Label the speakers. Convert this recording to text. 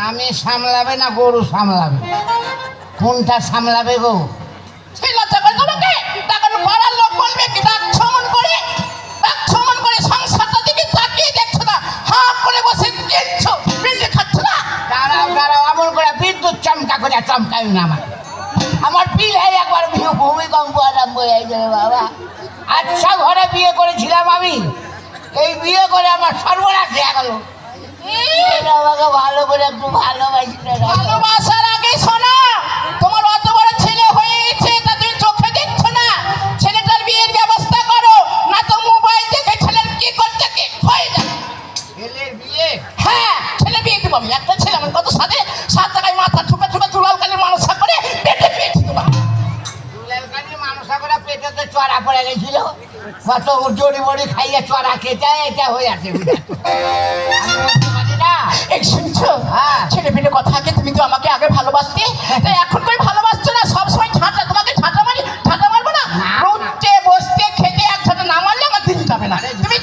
Speaker 1: আমি সামলাবে না গরু সামলাবে? কোনটা সামলাবে গো?
Speaker 2: সেই লজ্জা করে তোমাকে তখন পাড়ার লোক বলবে কি ডাক ছমন করে সংসারটা দিকে তাকিয়ে দেখছো না, হাঁ করে বসে দেখছো, বেঁচে খাচ্ছ না।
Speaker 1: দাঁড়াও আমল করে বিদ্যুৎ চমকা করে চমকাই না আমার পিল হয় একবার ভূমিকম্প আরম্ভ হয়ে যাবে বাবা। আচ্ছা ঘরে বিয়ে করেছিলাম আমি, এই বিয়ে করে আমার সর্বনাশ হয়ে গেল। আমাকে ভালো করে একটু ভালোবাসি না।
Speaker 2: ভালোবাসার আগে শোনা, তোমার অত বড় ছেলে হয়েছে তা তুমি চোখে দেখছো না। ছেলেটার বিয়ের ব্যবস্থা করো, না তো মোবাইল দেখে ছেলের কি করছে কি হয়ে যাবে।
Speaker 1: ছেলের বিয়ে?
Speaker 2: হ্যাঁ, ছেলে বিয়ে দেবো আমি। একটা ছেলে আমার কত সাথে 7 টাকায় মাথা ঠুকে দুলাল কালী মানুষা করে পেটে পেয়েছি তোমার।
Speaker 1: দুলালকানি মানুষা করে পেটে তো চড়া পড়ে গেছিল, কত জড়ি বড়ি খাইয়ে চড়া খেতে এটা হয়ে আছে।
Speaker 2: এই শুনছো?
Speaker 1: হ্যাঁ।
Speaker 2: ছেলে পেটে কথা আগে তুমি তো আমাকে আগে ভালোবাসতে, তাই এখন কই ভালোবাসছো না? সবসময় ঝাঁটা, তোমাকে ঝাঁটা মারবো না? উঠতে বসতে খেতে এক ঝাঁটা না মারলে আমার দিন যাবে না। তুমি